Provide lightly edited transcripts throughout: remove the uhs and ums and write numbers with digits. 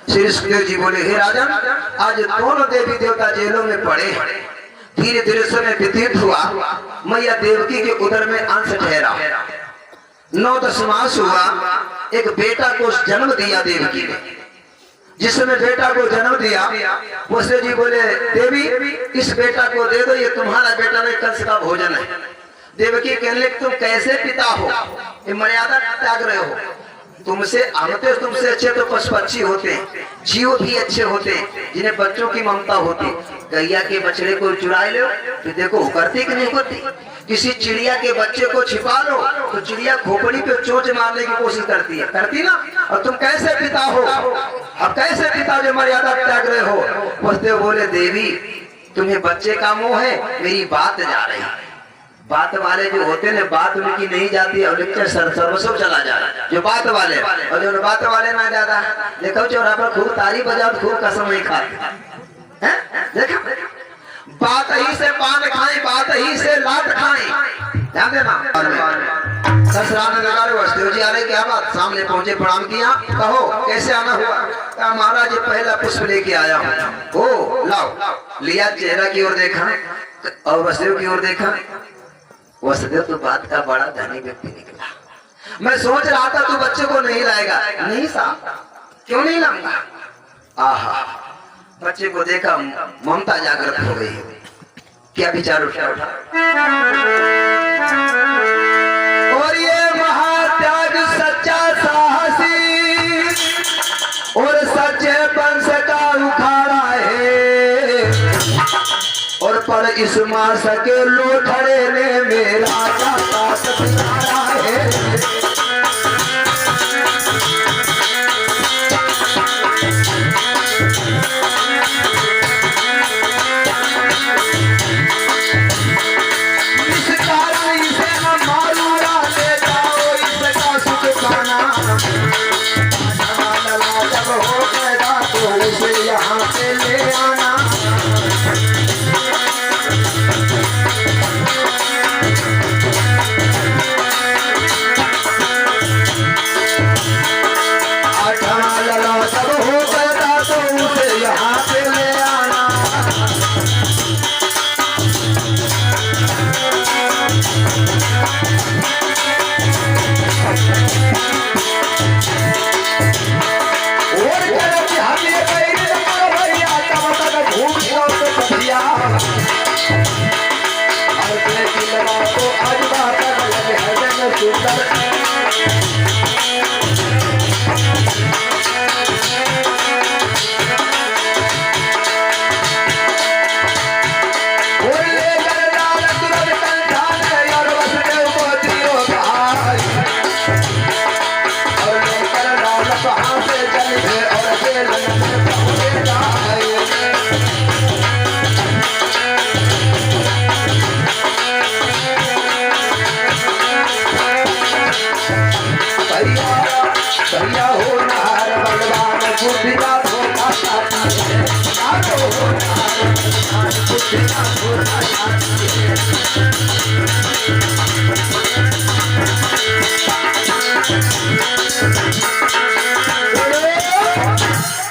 श्री सुखदेव जी बोले, हे राजन, आज दोनों देवी देवता जेलों में पड़े। धीरे धीरे समय व्यतीत हुआ। मैया देवकी के उदर में अंश ठहरा। 9-10 मास हुआ। एक बेटा को जन्म दिया देवकी ने। जिसने बेटा को जन्म दिया, वसुदेव जी बोले, देवी इस बेटा को दे दो, ये तुम्हारा बेटा नहीं, कंस का भोजन है। देवकी कहने लगी, तुम कैसे पिता हो, ये मर्यादा त्याग रहे हो। तुमसे अच्छे तो पशु पक्षी होते हैं, जीव भी अच्छे होते हैं जिन्हें बच्चों की ममता होती। गैया के बछड़े को चुरा लो तो देखो करती कि नहीं करती। किसी चिड़िया के बच्चे को छिपा लो तो चिड़िया खोपड़ी पे चोंच मारने की कोशिश करती है, करती ना। और तुम कैसे पिता हो, अब कैसे पिता जो मर्यादा त्याग रहे हो। वसुदेव बोले, देवी तुम्हें बच्चे का मोह है, मेरी बात जा रही है। बात वाले जो होते हैं बात उनकी नहीं जाती है, लेक्चर सर्वस्व चला जा रहा है जो बात वाले। और जो बात वाले ना जाता देखो चौरा पर खूब तारी बजाओ, खूब कसम ही खाते हैं। देखो बात ही से पान खाएं, बात ही से लात खाएं, ध्यान देना। वसुदेव जी आ रहे, क्या बात। सामने पहुंचे, प्रणाम किया। कहो कैसे आना हुआ। कहा महाराज ये पहला पुष्प लेके आया हूँ। ओ लाओ। लिया, चेहरा की ओर देखा और वसुदेव की ओर देखा। वसुदेव तो बात का बड़ा धनी व्यक्ति निकला। मैं सोच रहा था तू बच्चे को नहीं लाएगा। नहीं साहब, क्यों नहीं लाऊंगा। आहा, बच्चे को देखा, ममता जागृत हो गई। क्या विचार उठा। और ये महात्याग सच्चा साहसी और सच्चे वंश का उखाड़ा है। और पर इस मास के लोथड़े ने मेरा सतारा है। इस कारण इसे न मारूंगा, ले जाओ इसका सुख खाना। जब हो पैदा तो उसे यहाँ पे ले आना।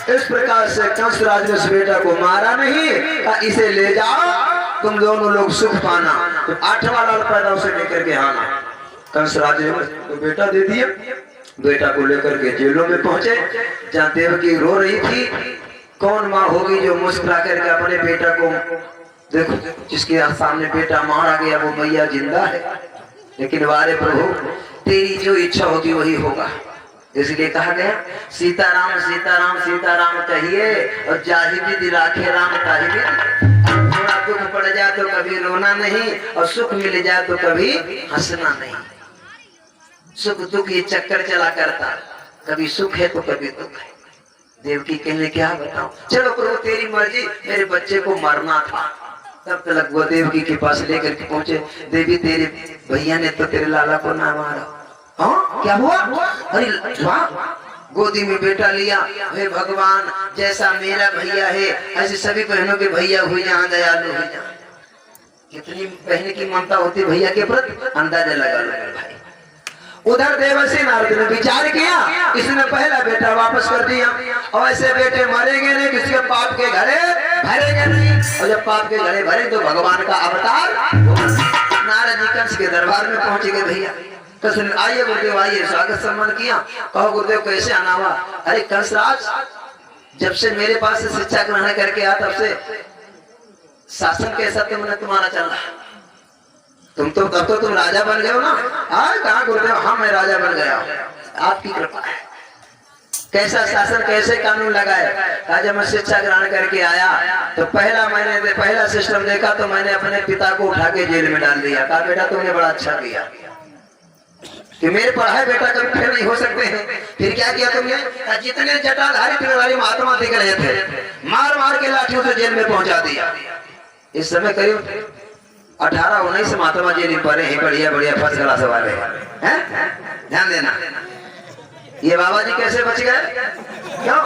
इस प्रकार से कंस राज ने उस बेटा को मारा नहीं, इसे ले जाओ, तुम दोनों लोग सुख पाना। तो 8वां लाल पैदा उसे लेकर के आना। कंस राज ने तो बेटा दे दिया। बेटा को लेकर के जेलों में पहुंचे, जहाँ देवकी रो रही थी। कौन माँ होगी जो मुस्कुरा करके अपने बेटा को, देखो जिसके सामने बेटा मारा गया वो मैया जिंदा है। लेकिन वारे प्रभु तेरी जो इच्छा होगी वही होगा। इसलिए कहा गया सीताराम सीताराम सीताराम कहिए और जाहि विधि राखे राम ताहि विधि। थोड़ा दुख पड़ जाए तो कभी रोना नहीं, और सुख मिल जाए तो कभी हंसना नहीं। सुख दुख ये चक्कर चला करता, कभी सुख है तो कभी दुख है। देवकी कहने क्या बताओ, चलो प्रभु तेरी मर्जी, मेरे बच्चे को मरना था। तब तक वो देवकी के पास लेकर के पहुंचे। देवी तेरे भैया ने तो तेरे लाला को ना मारा। हाँ क्या हुआ। अरे वाह, गोदी में बेटा लिया। हे भगवान, जैसा मेरा भैया है ऐसे सभी बहनों के भैया हुए जहाँ दयालु हुए। कितनी बहन की ममता होती भैया के प्रति, अंदाजा लगा भाई। उधर देवर्षि नारद ने विचार किया, इसने पहला बेटा वापस कर दिया, और ऐसे बेटे मरेंगे नहीं, किसी पाप के घड़े भरेंगे नहीं, और जब पाप के घड़े भरे तो भगवान का अवतार। नारद जी कंस के दरबार में पहुंच गए। भैया कंस ने आइए गुरुदेव आइए, स्वागत सम्मान किया। कहो गुरुदेव कैसे आना हुआ? अरे कंसराज, जब से मेरे पास से शिक्षा ग्रहण करके आया तब से शासन कैसा तुम्हारा चल रहा? तुम तो तब तो तुम राजा बन गए हो ना। हाँ कहा गुरुदेव? हाँ मैं राजा बन गया, आपकी कृपा है। कैसा शासन कैसे कानून लगाए? कहा जब मैं शिक्षा ग्रहण करके आया तो पहला सिस्टम देखा तो मैंने अपने पिता को उठा के जेल में डाल दिया। कहा बेटा तुमने बड़ा अच्छा किया कि मेरे पढ़ाए बेटा कभी फेल नहीं हो सकते हैं। फिर क्या किया तुमने? जितने जटाधारी तिलधारी महात्मा दिख रहे थे मार मार के लाठियों से जेल में पहुंचा दिया। इस समय करीब 18-19 महात्मा जेल में पड़े हैं, बढ़िया बढ़िया फर्स्ट क्लास वाले हैं। ध्यान देना, ये बाबा जी कैसे बच गए? क्यों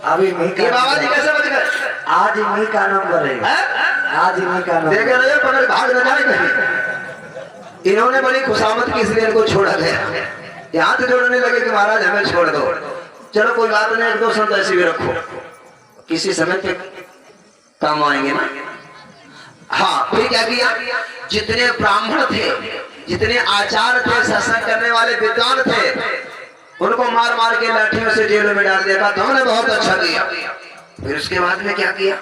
अभी ये बाबा जी कैसे बच गए? आज इन्हीं का नंबर है, आज इन्हीं का नंबर। देखे रहे पकड़ भाग न जाए कहीं। इन्होंने बड़ी खुशामद की, इसलिए इनको छोड़ा गया। ये हाथ जोड़ने लगे कि महाराज हमें छोड़ दो। चलो कोई बात नहीं, 1-2 संत ऐसे भी रखो, किसी समय पे काम आएंगे ना। हाँ फिर क्या किया? जितने ब्राह्मण थे, जितने आचार्य थे, सत्संग करने वाले विद्वान थे, उनको मार मार के लाठियों से जेलों में डाल दिया। तुमने बहुत अच्छा किया। फिर उसके बाद में क्या किया?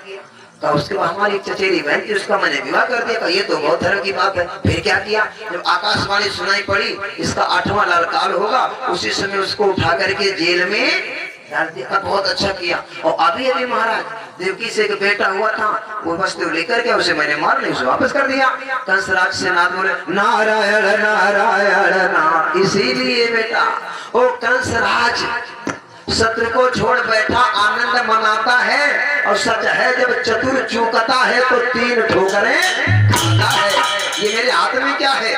तो उसके बाद हमारी चचेरी बहन थी, उसका मैंने विवाह कर दिया। ये तो बहुत धर्म की बात है। फिर क्या किया? जब आकाशवाणी सुनाई पड़ी इसका 8वां लाल काल होगा, उसी समय उसको उठा करके जेल में डाल दिया। बहुत अच्छा किया। और अभी अभी महाराज देवकी से एक बेटा हुआ था, वो वस्तु लेकर के उसे मैंने मार नहीं, उसे वापस कर दिया। कंसराज से नाथ बोले नारायण नारायण नारायण। इसीलिए बेटा ओ कंसराज शत्रु को छोड़ बैठा आनंद मनाता है, और सच है जब चतुर चूकता है तो 3 ठोकरें खाता है। ये मेरे हाथ में क्या है?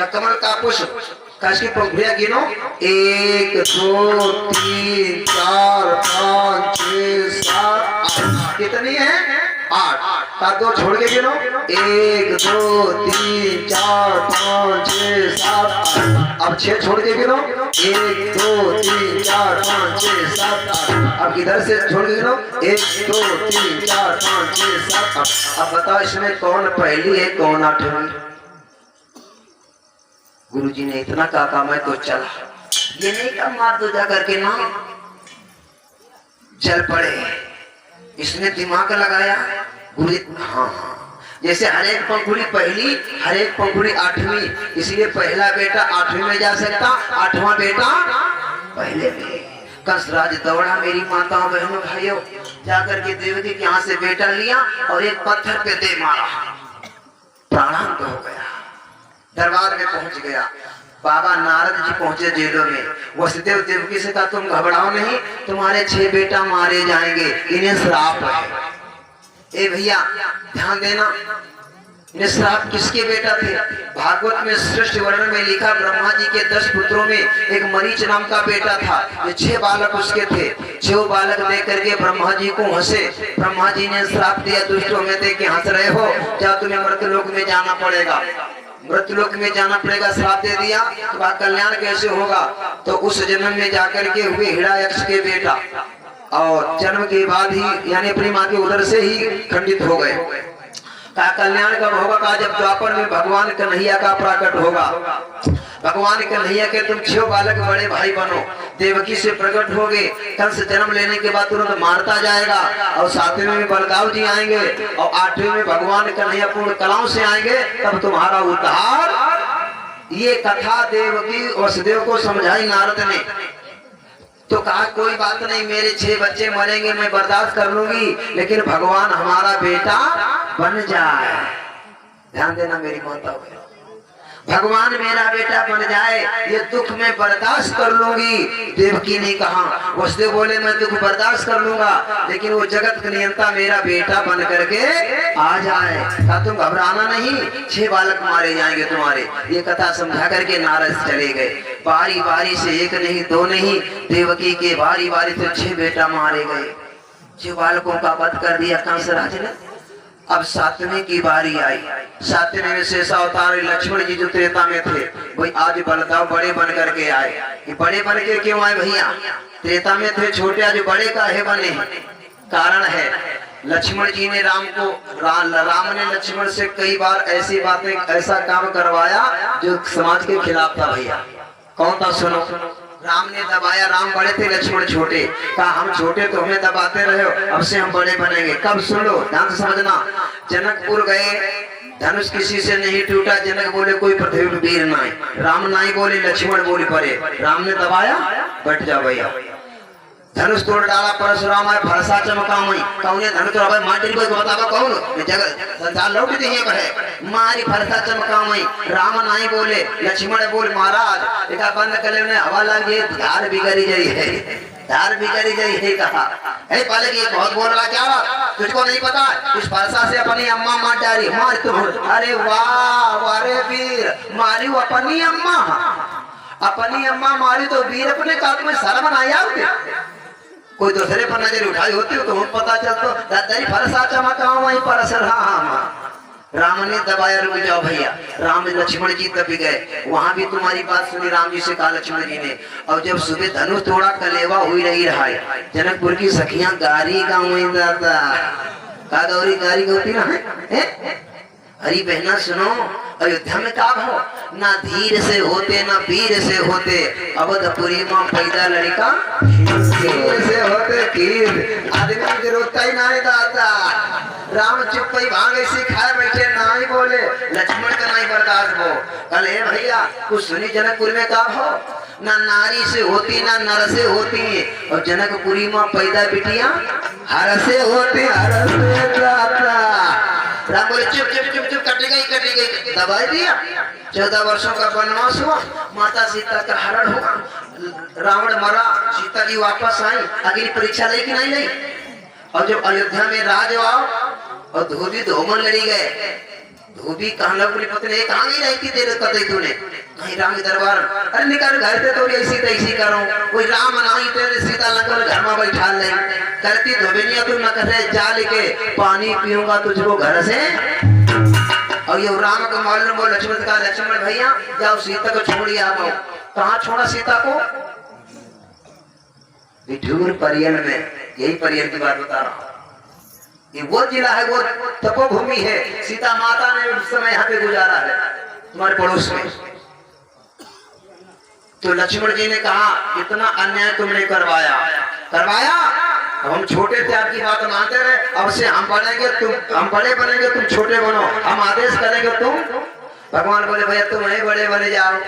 कमल का पुष्प। काश की पंखुड़ियां गिनो, 1 2 3 4 5 6 7 8। कितनी है? 8। का 2 छोड़ के गिनो, 1 2 3 4 5 6 7 8। अब 6 छोड़ के गिनो, 1 2 3 4 5 6 7 8। अब इधर से छोड़ के गिनो, 1 2 3 4 5 6 7 8। अब बताओ इसमें कौन पहली है कौन 8वीं? गुरुजी ने इतना कहा मैं तो चला, ये नहीं कहा मार दो जा करके ना, चल पड़े। इसने दिमाग लगाया गुरु। हाँ जैसे हर एक पंखुड़ी पहली, हर एक पंखुड़ी 8वीं, इसलिए पहला बेटा 8वीं में जा सकता, 8वां बेटा पहले में। कंसराज दौड़ा मेरी माताओं बहनों भाइयों, जाकर के देवकी के यहाँ से बेटा लिया और एक पत्थर पे दे मारा, प्राणांत हो गया। दरबार में पहुंच गया। बाबा नारद जी पहुंचे जेलों में। वसुदेव देवकी से कहा तुम घबराओ नहीं, तुम्हारे 6 बेटा मारे जाएंगे, इन्हें श्राप है। ए भैया ध्यान देना, इन्हें श्राप किसके बेटा थे? भागवत में सृष्टि वर्णन में लिखा ब्रह्मा जी के 10 पुत्रों में एक मरीच नाम का बेटा था। ये 6 बालक उसके थे। 6 बालक देख करके ब्रह्मा जी को हंसे। ब्रह्मा जी ने श्राप दिया, दुष्टों में देख के हंस रहे हो, क्या तुम्हें मृत्युलोक में जाना पड़ेगा, मृत्युलोक में जाना पड़ेगा। श्राप दे दिया तो कल्याण कैसे होगा? तो उस जन्म में जाकर के हुए हिरण्यक्ष के बेटा, और जन्म के बाद ही यानी अपनी माँ के उदर से ही खंडित हो गए। कहा कल्याण कब होगा? कहा जब द्वापर में भगवान कन्हैया का प्रकट होगा। भगवान कन्हैया के तुम 6 बालक बड़े भाई बनो, देवकी से प्रकट होगे। कंस जन्म लेने के बाद तुरंत मारता जाएगा, और 7वें में बलदाव जी आएंगे, और 8वें में भगवान कन्हैया पूर्ण कलाओं से आएंगे, तब तुम्हारा उद्धार। ये कथा देवकी वसुदेव को समझाई नारद ने। तो कहा कोई बात नहीं, मेरे 6 बच्चे मरेंगे मैं बर्दाश्त कर लूंगी, लेकिन भगवान हमारा बेटा बन जाए। ध्यान देना मेरी माता, भगवान मेरा बेटा बन जाए, ये दुख मैं बर्दाश्त कर लूंगी। देवकी ने कहा, वसुदेव बोले मैं दुख बर्दाश्त कर लूंगा, लेकिन वो जगत का नियंता मेरा बेटा बन करके आ जाए। कहा तुम घबराना नहीं, 6 बालक मारे जाएंगे तुम्हारे। ये कथा समझा करके नारद चले गए। बारी बारी से 1 नहीं 2 नहीं, देवकी के बारी बारी से 6 बेटा मारे गए। 6 बालकों का वध कर दिया कंसराज ने। अब सातवीं की बारी आई। सातवें में शेषा अवतार लक्ष्मण जी जो त्रेता में थे, भाई आज बलदाव बड़े बन करके आए। ये बड़े बन के क्यों आए भैया? त्रेता में थे छोटे, आज बड़े काहे बने? कारण है लक्ष्मण जी ने राम ने लक्ष्मण से कई बार ऐसी बातें, ऐसा काम करवाया जो समाज के खिलाफ था भैया। कौन था सुनो। राम ने दबाया, राम बड़े थे लक्ष्मण छोटे, कहा हम छोटे तो हमें दबाते रहे हो, अब से हम बड़े बनेंगे। कब? सुन लो, ध्यान से समझना। जनकपुर गए, धनुष किसी से नहीं टूटा। जनक बोले कोई पृथ्वी पर वीर नहीं। राम नहीं बोले, लक्ष्मण बोले परे। राम ने दबाया, बैठ जा भैया। धनुष तोड़ डाला, परशुराम आए, फरसा चमका मई। कौन है धनुष तोड़ा? माटी कोई बतावा कौन? जगह संसार लौट दी है, मारी फरसा चमका मई। राम नहीं बोले, लक्ष्मण बोले महाराज एक बंद करे ने हवा लगी, धार बिगड़ी गई है, धार बिगड़ी गई है। कहा है पहले की बहुत बोल रहा, क्या तुझको नहीं पता? इस फरसा से अपनी अम्मा मार डाली, मार तुम। अरे वाह, अरे वीर मारी अपनी अम्मा, अपनी अम्मा मारी तो वीर अपने काल में शर्म नहीं आते। कोई दूसरे पर नजर उठाई होती हो तो हम पता चलता दादाजी फरसा चमका वही परशुराम। राम ने दबाया, रुक जाओ भैया। राम लक्ष्मण जी तब भी गए, वहां भी तुम्हारी बात सुनी राम जी से कहा लक्ष्मण जी ने। और जब सुबह धनुष तोड़ा, कलेवा हुई रही रहा है। जनकपुर की सखियां गारी गाँव दादा का गौरी गारी होती ना है। अरे बहना सुनो, अयोध्या में का हो ना धीर से होते ना वीर से होते, अवधपुरी में पैदा लड़का कीर से होते कीर। आदमी की जरूरत ही नहीं दादा। राम चुप ही भाग ऐसी खाए बैठे, ना ही बोले। लक्ष्मण का नहीं बर्दाश्त हो। कल हे भैया कुछ सुनी जनकपुर में का हो ना नारी से होती ना नर से होती, और जनकपुरी में पैदा बिटिया हर से होती, हर से दादा। राम बोले चुप चुप चुप चुप, कटी गई दबाई दिया। 14 वर्षों का वनवास हुआ, माता सीता का हरण हुआ, रावण मरा, सीता जी वापस आई। अगली परीक्षा ली कि नहीं ली? और जब अयोध्या में राज आओ और धोबी धोमन लड़ी गए, धोबी कहना अपनी पत्नी कहाँ गई रहती देर कतई तूने? कहीं राम के दरबार। अरे निकाल घर से तो ऐसी तैसी करो, कोई राम नहीं तेरे सीता लगभग घर में बैठा ले करती धोबिनिया। तू न करे जा लेके पानी पीऊंगा तुझको घर से। और ये राम को मालूम बोल लक्ष्मण का, लक्ष्मण भैया जाओ सीता को छोड़िए आ गो। कहाँ छोड़ा सीता को? विठूर परियन में। यही परियन की बात बता रहा हूँ। ये वो जिला है, वो तपोभूमि है। सीता माता ने उस समय यहाँ पे गुजारा है तुम्हारे पड़ोस में। तो लक्ष्मण जी ने कहा इतना अन्याय तुमने करवाया। अब हम छोटे थे, आपकी बात मानते रहे, अब से हम बनेंगे, हम बड़े बनेंगे, तुम छोटे बनो, हम आदेश करेंगे तुम। भगवान बोले भैया तुम नहीं बड़े बने जाओ।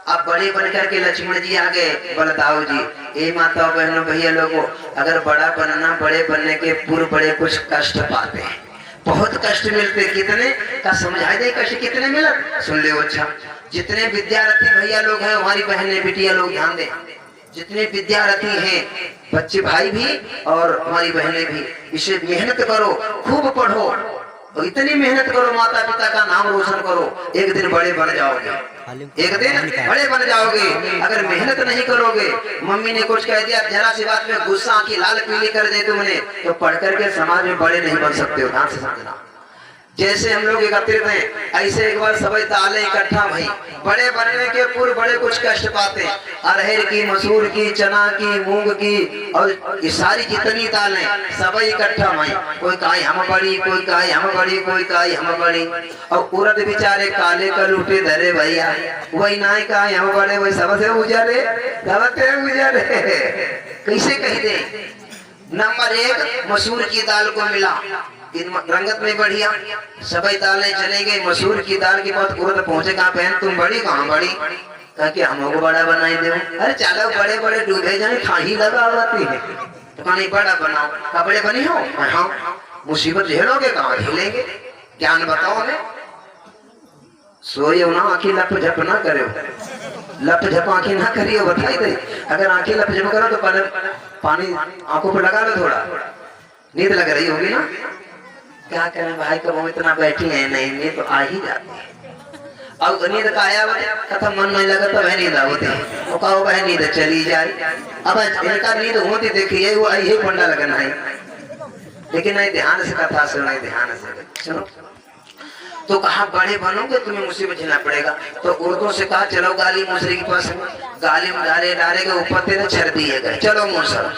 अब बड़े बन करके लक्ष्मण जी आ गए। बलदाऊ जी, ये माताओं बहनों भैया लोगों, अगर बड़ा बनना, बड़े बनने के पूर्व बड़े कुछ कष्ट पाते हैं, बहुत कष्ट मिलते। कितने का समझाई दे कष्ट कितने मिले? सुन ले। अच्छा जितने विद्यार्थी भैया लोग हैं, हमारी बहनें बेटियां लोग ध्यान दें, जितने विद्यार्थी हैं, बच्चे भाई भी और हमारी बहनें भी, इसे मेहनत करो, खूब पढ़ो, और इतनी मेहनत करो, माता पिता का नाम रोशन करो, एक दिन बड़े बन जाओगे, एक दिन बड़े बन जाओगे। अगर मेहनत नहीं करोगे, मम्मी ने कुछ कह दिया, जरा सी बात में गुस्सा की लाल पीली कर दे तुमने, तो पढ़ करके समाज में बड़े नहीं बन सकते हो। ध्यान से समझना। जैसे हम लोग एकत्रित हैं, ऐसे एक बार सभी दालें इकट्ठा भई। बड़े बनने के पूर्व बड़े कुछ कष्ट पाते, अरहर की, मसूर की, चना की, मूंग की, और ये सारी जितनी दालें सब इकट्ठा भई। कोई कहे हम बड़ी, कोई कहे हम बड़ी, कोई कहे हम बड़ी, और उड़द बेचारे काले का लूटे धरे भैया, वही ना कहे हम बड़े, वही सबसे उजरे, सबसे उजरे। कैसे कह दे? नंबर 1 मसूर की दाल को मिला, रंगत में बढ़िया, सभी दालें चले गई। मसूर की दाल की बहुत उड़द पहुंचे, कहाँ बहन तुम बड़ी, कहाँ बड़ी? कि हमको बड़ा बनाई दे। अरे चलो बड़े बड़े डूबे जाए, खाही लगा होती है तो कहीं बड़ा बनाओ। कपड़े बनी हो? हाँ। मुसीबत झेलोगे? कहाँ झेलेंगे? ज्ञान बताओ हमें। सोए ना, आंखें लप झप ना करो, लप झप आंखें ना करियो, बताई दे। अगर आंखें लप झप करो तो पानी आंखों पर लगा लो, थोड़ा नींद लग रही होगी ना। क्या करें भाई, कब इतना बैठी है, नहीं नींद तो आ ही जाती है। अब नींद का आया कथा मन नहीं लगा तो नींद होती, वो कहो भाई नींद चली जाए। अब इनका नींद होती देखिए, वो आई है पंडा लगना है, लेकिन नहीं ध्यान से कथा सुनो, नहीं ध्यान से सुनो। तो कहा बड़े बनोगे तुम्हें मुसीबत झेलना पड़ेगा। तो उर्दू से कहा चलो गाली मूसरी के पास, गाली में डाले के ऊपर तेरे छर दिए गए, चलो मूसर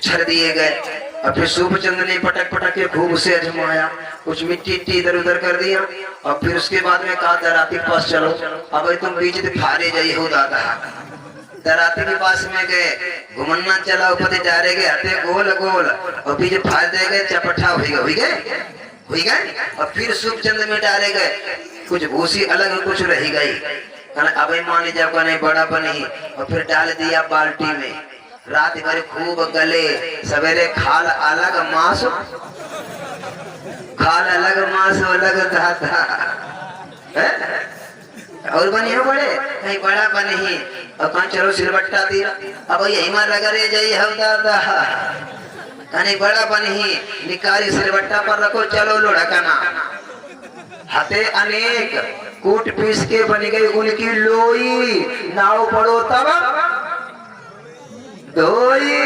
छर दिए गए। और फिर सूपचंद ने पटक पटक के खूब उसे अजमाया, कुछ मिट्टी इधर उधर कर दिया। और फिर उसके बाद में कहा दराती के पास चलो, अब तुम बीच फारे जाइए हो दादा। दराती के पास में गए, घुमन्ना चला ऊपर जा रहे गए, हते गोल गोल और बीच फाड़ दे गए, चपटा हुई गए। और फिर सूपचंद में डाले गए, कुछ भूसी अलग कुछ रही गई। अब मान जब नहीं बड़ा बनी और फिर डाल दिया बाल्टी में। रात भर खूब गले, सवेरे खाल अलग मांस अलग दादा। और बनी हो बड़े कहीं बड़ा बनी और कहीं चलो सिलबट्टा दिया, अब यही मार रगड़े जाइए हम दादा। कहीं बड़ा बनी निकारी सिलबट्टा पर रखो, चलो लुढ़कना। हते अनेक कूट पीस के बनी गई उनकी लोई, नाव पड़ो तब धोई।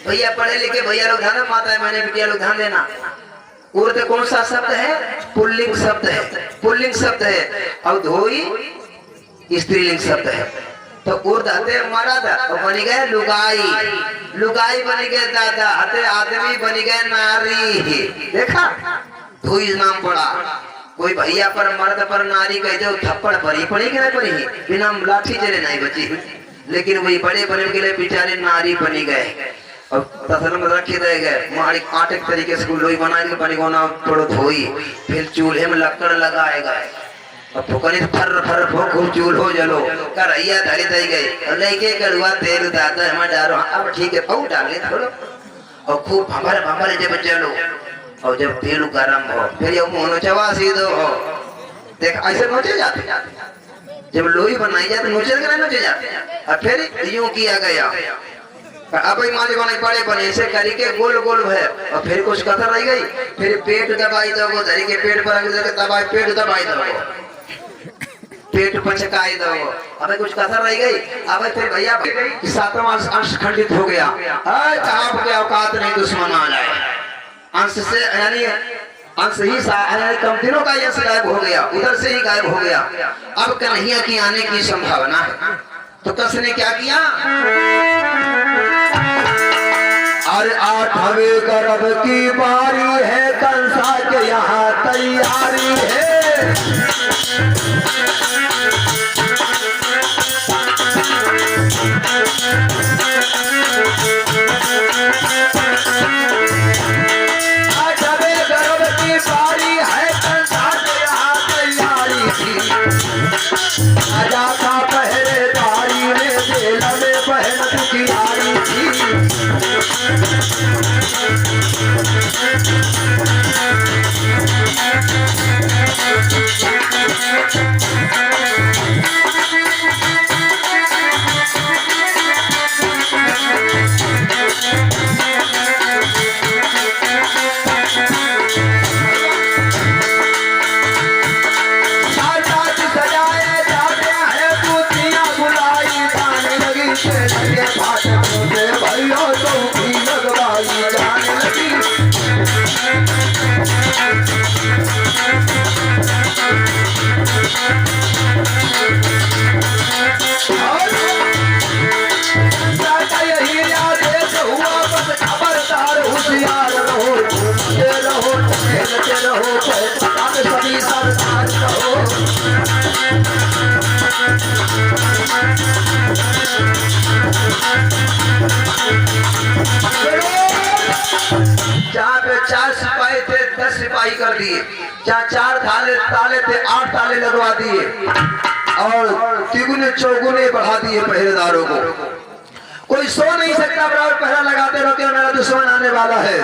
भैया पढ़े लिखे भैया लोग ध्यान, माता है मैंने बिटिया लोग ध्यान देना। उर्द कौन सा शब्द है? पुल्लिंग शब्द है, पुल्लिंग शब्द है। और धोई स्त्रीलिंग शब्द है। तो उर्द हते मर्द और बनी गए लुगाई, लुगाई बनी गए दादा, हते आदमी बनी गए नारी। देखा धोई नाम पड़ा। कोई भैया पर मर्द पर नारी कह दो थप्पड़ पड़ी कि नहीं पड़ी, बिना लाठी चले नहीं बची। लेकिन वही बड़े बने के लिए बेचारे नारी बनी गए और तसलम रखे रह गए। मारी आटे के तरीके से लोई बनाए के बनी गोना थोड़ा धोई, फिर चूल्हे में लकड़ लगाए गए और फुकनी फर फर खूब चूल हो जलो करैया धरी दई गई और लेके कड़ुआ तेल दादा हमें डालो। अब ठीक है पाऊ डाले थोड़ा और खूब भंभर जब चलो और जब तेल गरम हो फिर ये मोनो चवा सीधो हो। देख ऐसे नोचे जाते, जब लोई बनाई जाती नोचे जाते। और फिर यूं किया गया। अब मालिक बड़े बने ऐसे करी के गोल गोल है और फिर कुछ कथर रह गई। फिर पेट दबाई दो, धरी के पेट पर दबाई, पेट दबाई दो, पेट पचकाई दो। अब कुछ कथर रह गई। अब फिर भैया सातवां अंश खंडित हो गया। आपके औकात नहीं दुश्मन आ जाए। अंश से यानी अंश ही कम दिनों का यश गायब हो गया, उधर से ही गायब हो गया। अब कन्हैया की आने की संभावना है। तो कस ने क्या किया? अरे 8वें गर्भ की बारी है, कंसा के यहाँ तैयारी है। राजा का पहरेदारी में जेल में बहन दुखियारी थी। जहाँ पे 4 सिपाही थे 10 सिपाही कर दिए, जहाँ 4 ताले थे 8 ताले लगवा दिए और तिगुने चौगुने बढ़ा दिए पहरेदारों को। कोई सो नहीं सकता, बराबर पहरा लगाते रहो कि मेरा दुश्मन आने वाला है।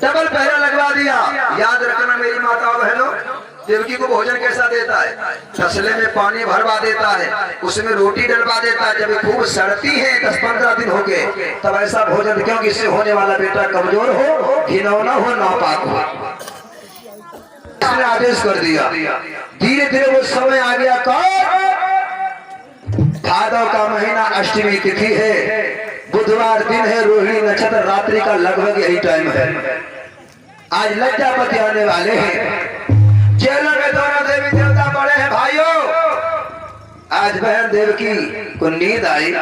डबल पहरा लगवा दिया। याद रखना मेरी माताओं बहनों, देवकी को भोजन कैसा देता है? तसले में पानी भरवा देता है, उसमें रोटी डलवा देता है। जब खूब सड़ती है 10-15 दिन हो गए तब ऐसा भोजन, क्योंकि इससे होने वाला बेटा कमजोर हो, घिनौना हो, नापाक हो। इसने आदेश कर दिया। धीरे धीरे वो समय आ गया। भादव का महीना, अष्टमी तिथि है, बुधवार दिन है, रोहिणी नक्षत्र नक्षत्र रात्रि का लगभग यही टाइम है। आज लज्जापति आने वाले हैं। जेलों में दोनों देवी देवता पड़े हैं भाइयों। आज बहन देवकी को नींद आई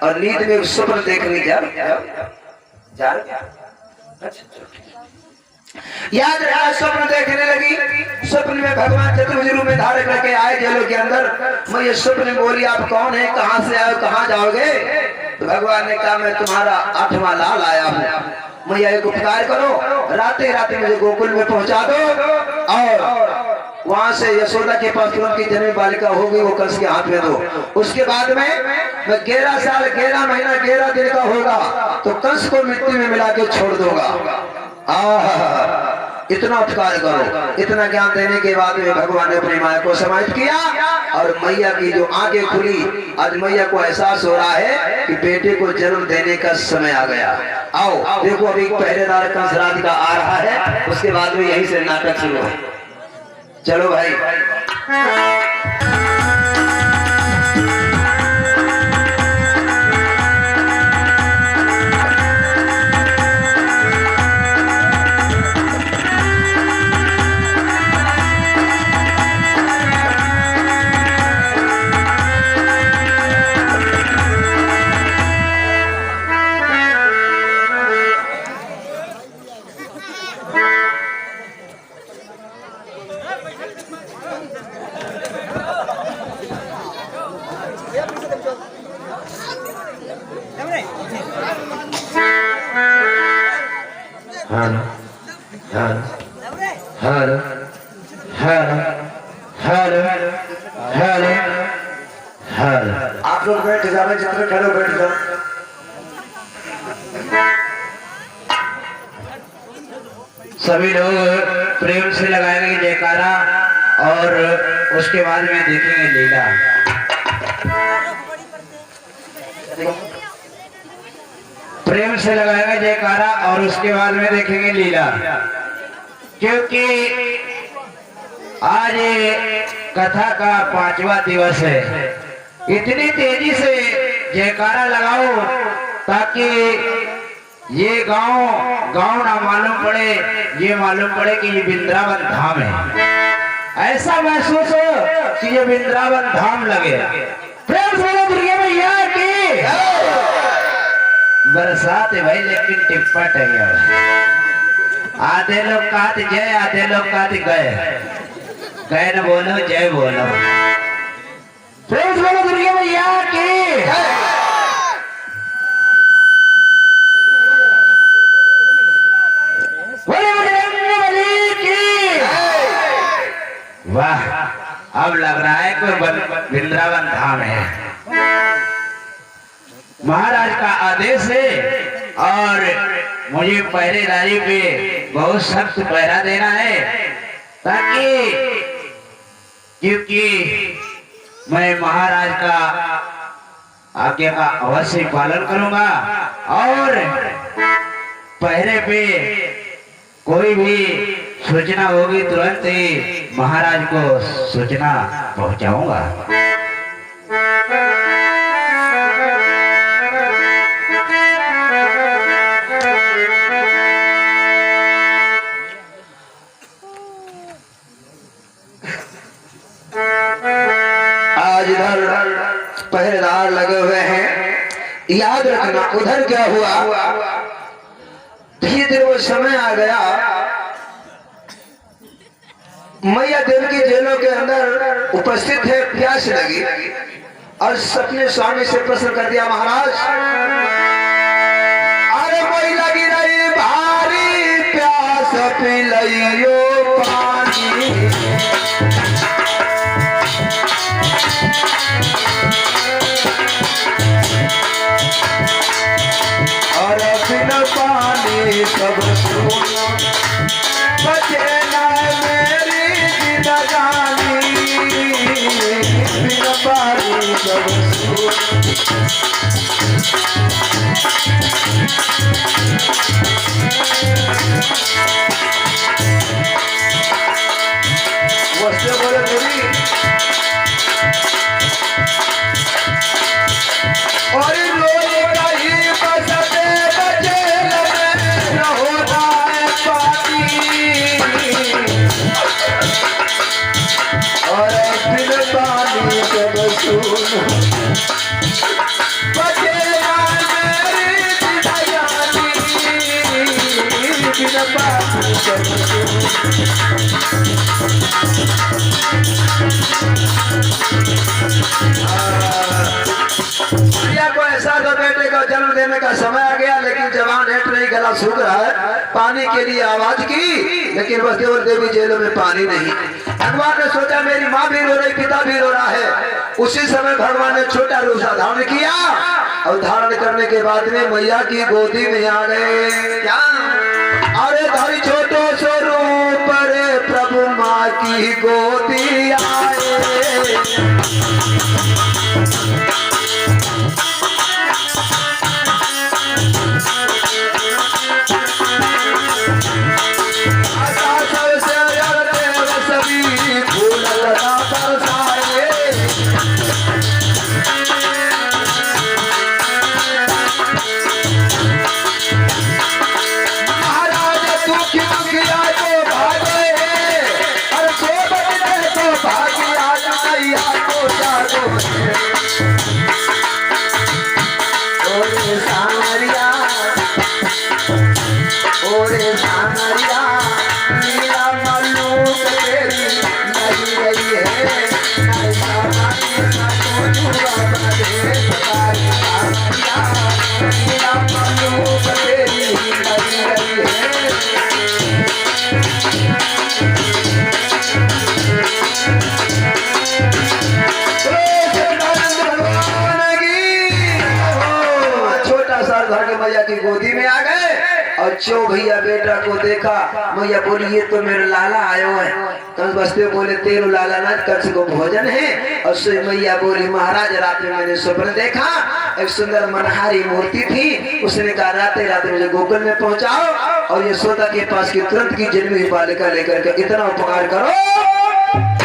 और नींद में स्वप्न देखने जा याद रहा, स्वप्न देखने लगी। स्वप्न में भगवान चतुर्भुज रूप में धारण करके आए जेलों के अंदर। मैं ये स्वप्न में बोली, आप कौन है, कहां से आए, कहां जाओगे? तो भगवान ने कहा, मैं तुम्हारा 8वां लाल आया हूँ। मैया एक उपकार करो, राते राते मुझे गोकुल में पहुंचा दो और वहां से यशोदा के पास तुरंत की जन्म बालिका होगी, वो कंस के हाथ में दो। उसके बाद में मैं 11 साल 11 महीना 11 दिन का होगा तो कंस को मिट्टी में मिला के छोड़ दूंगा। इतना उपकार करो। इतना ज्ञान देने के बाद में भगवान ने अपनी माया को समाहित किया और मैया की जो आंखें खुली, आज मैया को एहसास हो रहा है कि बेटे को जन्म देने का समय आ गया। आओ देखो, अभी पहरेदार कंस राधिका आ रहा है, उसके बाद में यहीं से नाटक शुरू है। चलो भाई। आप लोग बैठ जाओ, जितने खड़े बैठ जाओ। सभी लोग प्रेम से लगाएंगे जयकारा और उसके बाद में देखेंगे लीला। प्रेम से लगाएंगे जयकारा और उसके बाद में देखेंगे लीला, क्योंकि आज कथा का 5वां दिवस है। इतनी तेजी से जयकारा लगाओ ताकि ये गांव ना मालूम पड़े, ये मालूम पड़े कि ये वृंदावन धाम है। ऐसा महसूस हो कि ये वृंदावन धाम लगे। प्रेम से दुर्गा मैया की बरसात है भाई, लेकिन टिप्पट है। आधे लोग कहते जय, आधे लोग कहते गए। गए न बोलो, जय बोलो। प्रेम से दुर्गा मैया की। वाह, अब लग रहा है कोई वृंदावन धाम है। महाराज का आदेश है और मुझे पहरेदारी पे बहुत सख्त पहरा देना है, ताकि क्योंकि मैं महाराज का आज्ञा का अवश्य पालन करूंगा और पहरे पे कोई भी सूचना होगी तुरंत ही महाराज को सूचना पहुंचाऊंगा। आज इधर पहरेदार लगे हुए हैं, याद रखना उधर क्या हुआ। धीरे धीरे वो समय आ गया, मैया देवी की जेलों के अंदर उपस्थित है, प्यास लगी और सपने स्वामी से प्रश्न कर दिया, महाराज अरे कोई लगी रही भारी प्यास, पिलाइयो पानी। और बिना पानी सब सुना, बचे ना मेरी जिंदगानी, बिना पानी सब सुना। वस्त्र बोले देवी और लोग कहीं बसते बचे प्रिया को ऐसा था बेटे का जन्म देने का समय आ गया, लेकिन जवान हेठ नहीं, गला सूख रहा है। पानी के लिए आवाज की, लेकिन वसुदेव देवी जेलों में पानी नहीं। भगवान ने सोचा मेरी माँ भी रो रही, पिता भी रो रहा है। उसी समय भगवान ने छोटा रूप धारण किया और धारण करने के बाद में मैया की गोदी में आ गए। क्या अरे धरी छोटो स्वरूप रे प्रभु माँ की गोदी आए। मैया की गोदी में आ गए और जो भैया बेटा को देखा, मैया बोली ये तो मेरे लाला आयो है। कंस वसुदेव बोले तेरो लाला ना, कंस को भोजन है। और सो मैया बोली महाराज रात में मैंने स्वप्न देखा, एक सुंदर मनहारी मूर्ति थी। उसने कहा राते रात मुझे गोकुल में पहुंचाओ और ये सोता के पास की तुरंत की जन्मी हुई बालिका लेकर के इतना उपकार करो,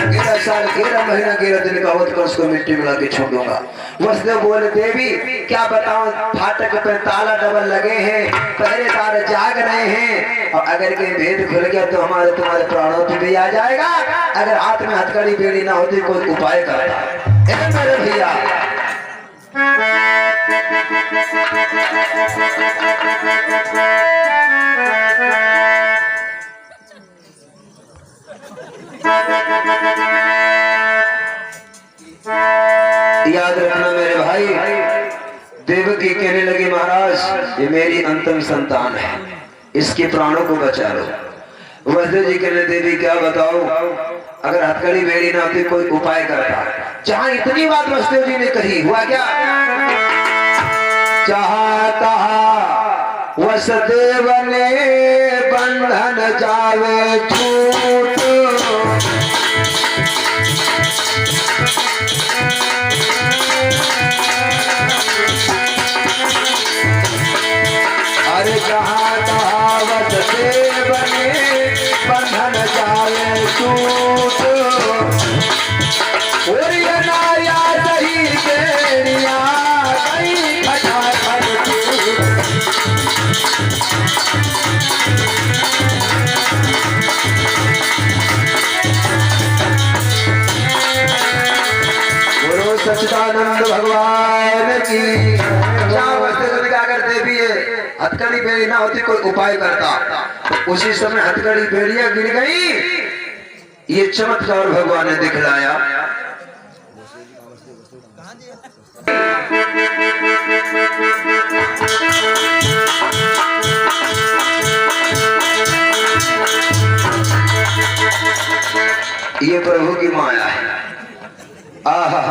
11 साल 11 महीना 11 दिन का होत कर उसको मिट्टी मिला के छोड़ूंगा। वसुदेव बोले देवी क्या बताऊं, फाटक पे ताला डबल लगे हैं, पहरेदार जाग रहे हैं, और अगर कहीं भेद खुल गया तो हमारे तुम्हारे प्राणों पे भी आ जाएगा। अगर हाथ में हथकड़ी बेड़ी ना होती कोई उपाय करता मेरे भैया। याद रखना मेरे भाई, देवकी कहने लगी महाराज ये मेरी अंतिम संतान है, इसके प्राणों को बचा लो। वसुदेव जी कहने देवी क्या बताओ, अगर हथकड़ी बेड़ी ना होती कोई उपाय करता। जहां इतनी बात वसुदेव जी ने कही, हुआ क्या, जहां कहा वसुदेव ने बंधन जावे छूट, अरे जहाँ कहावत देव ने बंधन जाए टूट, नाया सही बेड़िया गई खटाखट गुरु सच्चिदानंद भगवान की। हथकड़ी बेड़ी ना होती कोई उपाय करता, तो उसी समय हथकड़ी बेड़ियां गिर गई। ये चमत्कार भगवान ने दिखलाया। ये प्रभु की माया है। आहा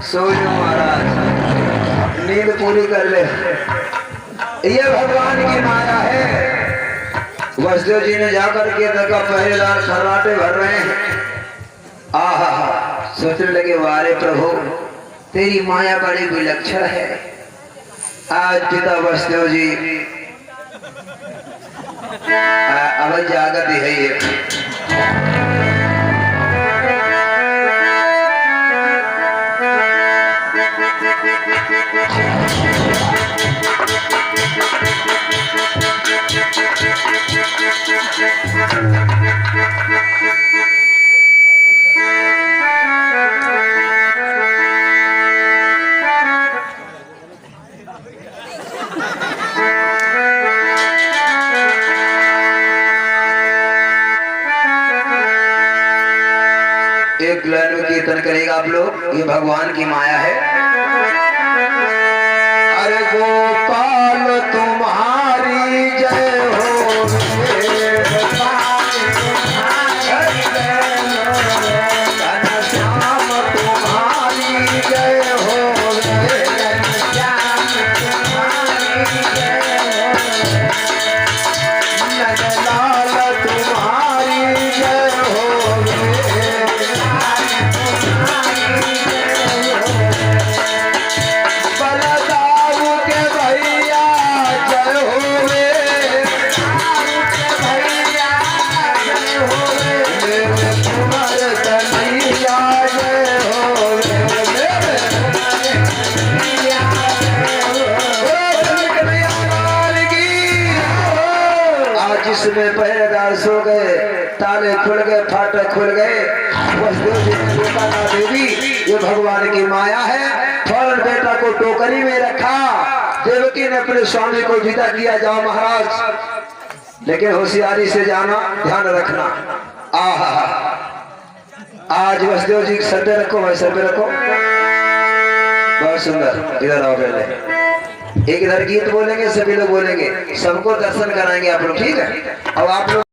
सो जो महाराज, नींद पूरी कर ले। ये भगवान की माया है। वसुदेव जी ने जाकर के देखा पहरेदार खर्राटे भर रहे हैं। आहा सोचने लगे वारे प्रभु तेरी माया बड़ी विलक्षण है। आज पिता वसुदेव जी अब जागत है ये। एक लाइन में कीर्तन करेगा आप लोग, ये भगवान की माया है। अरे गोपाल तुम्हारी जय हो रे, घनश्याम तुम्हारी जय हो रे, नंदलाल तुम्हारी जय हो रे, बलदाऊ के भैया जय हो रे, मेरे कुंवर कन्हैया जय हो रे, आज जिसमें पहरेदार सो गए, ताले खुल गए, फाटक खुल गए, वसुदेव जी ने देखा ना देवी ये भगवान की माया है। फौरन बेटा को टोकरी में रखा, देवकी ने अपने स्वामी को विदा किया, जाओ महाराज, लेकिन होशियारी से जाना, ध्यान रखना। आहा, आज वसुदेव जी सर पे रखो, भाई सर पे रखो, बहुत सुंदर। इधर आओ पहले, एक इधर गीत बोलेंगे, सभी लोग बोलेंगे, सबको दर्शन कराएंगे आप लोग, ठीक है। अब आप लोग